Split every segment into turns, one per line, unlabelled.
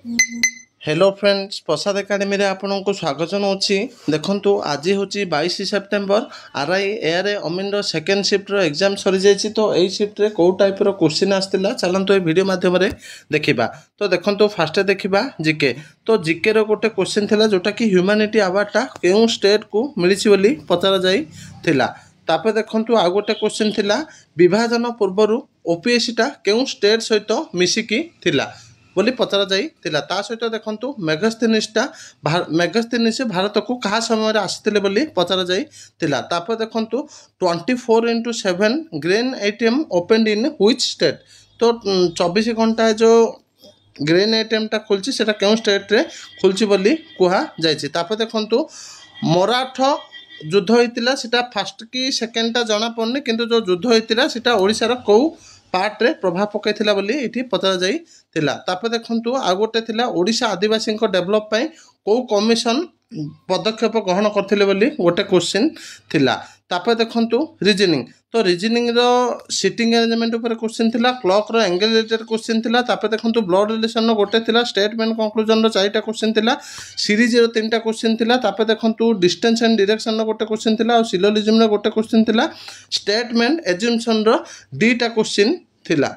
Hello friends, प्रसाद academy आपन को स्वागत जनाऊँगी। देखु आज हूँ 22 सेप्टेम्बर आरआई एआरए अमीन सेकेंड शिफ्टर एग्जाम सरी जाइए। तो यही शिफ्ट कौ टाइप क्वेश्चन आसाला चलते ये वीडियो माध्यम देखा। तो देखो फास्ट देखा जिके। तो जिके रोटे क्वेश्चन था जोटा कि ह्यूमानिटी अवार्डटा क्यों स्टेट को मिली पचरा जाइला। तापर देखो आउ गोटे क्वेश्चन थिला विभाजन पूर्वर ओपीएससीटा क्यों स्टेट सहित मिसिकी थिला बोली पचरा जाइला। ता सहित देखो मेगास्थेनिस भारत को क्या समय आसते बोली पचरा जाइला। तापर देखो 24x7 grain ATM open in which state. तो 24 घंटा जो ग्रेन एटीएमटा खुलची सेटा क्यों स्टेट रे खुलची बोली कहा जाइछि। तापर देखो मराठ युद्ध होइतिला सेटा फर्स्ट की सेकेंडटा जना पड़नी, किंतु जो युद्ध होइतिला सेटा ओडिशार कौ पार्ट रे प्रभाव पकईला बोली इठी पचरा जाइला। तापर देखो आ गोटे थिला ओडिशा आदिवासी डेभलप पई कौ कमिशन पदक्षेप ग्रहण करथिले बोली गोटे क्वेश्चन थिला। तापर देखो रीजनिंग। तो रीजनिंग रो सिटिंग अरेंजमेंट ऊपर क्वेश्चन थिला, क्लॉक रो एंगल रिलेटेड क्वेश्चन थिला। तापर देखो ब्लड रिलेशन रो गोटे थिला, स्टेटमेंट कंक्लूजन रो 4टा क्वेश्चन थिला, सीरीज रो 3टा क्वेश्चन थिला। तापर देखो डिस्टेंस एंड डायरेक्शन रो गोटे क्वेश्चन थिला और सिलोजिज्म रो गोटे क्वेश्चन थिला, स्टेटमेंट एज्यूमशन रो 2टा क्वेश्चन थिला।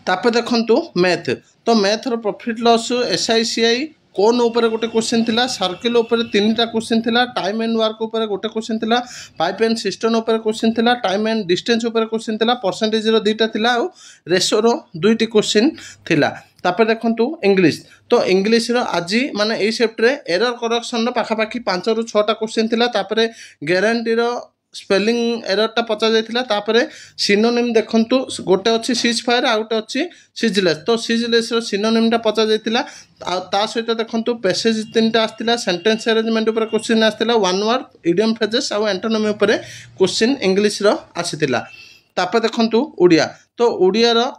तापर देखो मैथ। तो मैथ रो प्रॉफिट लॉस एसआईसीआई कोन ऊपर गोटे क्वेश्चन थिला, सर्किल ऊपर 3टा क्वेश्चन थिला, टाइम एंड वर्क ऊपर गोटे क्वेश्चन थिला, पाइप एंड सिस्टम ऊपर क्वेश्चन थिला, टाइम एंड डिस्टेंस ऊपर क्वेश्चन थिला, परसेंटेज रो 2टा थिला और रेशो रो 2टी क्वेश्चन थिला। तापर देखो इंग्लिश। तो इंग्लिश रो आज माने ए शिफ्ट रे एरर करेक्शन रो पाखापाखी 5 ରୁ 6टा क्वेश्चन थिला। तापर गारंटी रो स्पेलिंग एररटा पचा जाइथिला। तापर सिनोनिम देखंतु गोटे अच्छी सीज फायर आ गोटे अच्छी सीजलेस। तो सीजलेस रो सिनोनिमटा पचा जाइथिला। आ ता सहित देखंतु पैसेज 3टा आस्तिला, सेंटेंस अरेंजमेंट ऊपर क्वेश्चन आस्तिला, वन वर्ड इडियम फ्रेजेस आ एंटोनिमी ऊपर क्वेश्चन इंग्लिश रो आसीतिला। तापर देखंतु ओडिया। तो ओडिया रो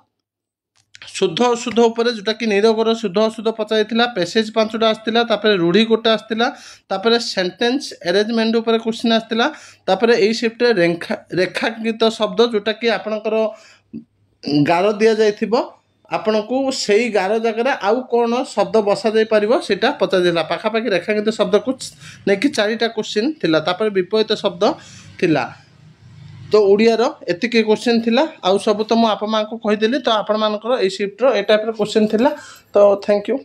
शुद्ध अशुद्ध ऊपर जोटा कि निरोगर शुद्ध अशुद्ध पचाइला, पैसेज 5टा आसला, रूढ़ी गोटे आसला, सेंटेंस अरेंजमेंट ऊपर क्वेश्चन आसला। तापर एई शिफ्ट रेखांकित शब्द जोटा कि आपणकर गार दि जाइथिबो आपण को सही गार जगह आउ कौन शब्द बसा जाई परिबो सेटा पचाइला। पाखापाखि रेखांकित शब्द को लेकिन 4टा क्वेश्चन थिला। तापर विपरीत शब्द थिला। तो ओडिया एतिक क्वेश्चन थिला। आउ सब तो मुझे आपको कहीदेली। तो आपण मानकर ए शिफ्ट ए टाइप क्वेश्चन थिला। तो थैंक यू।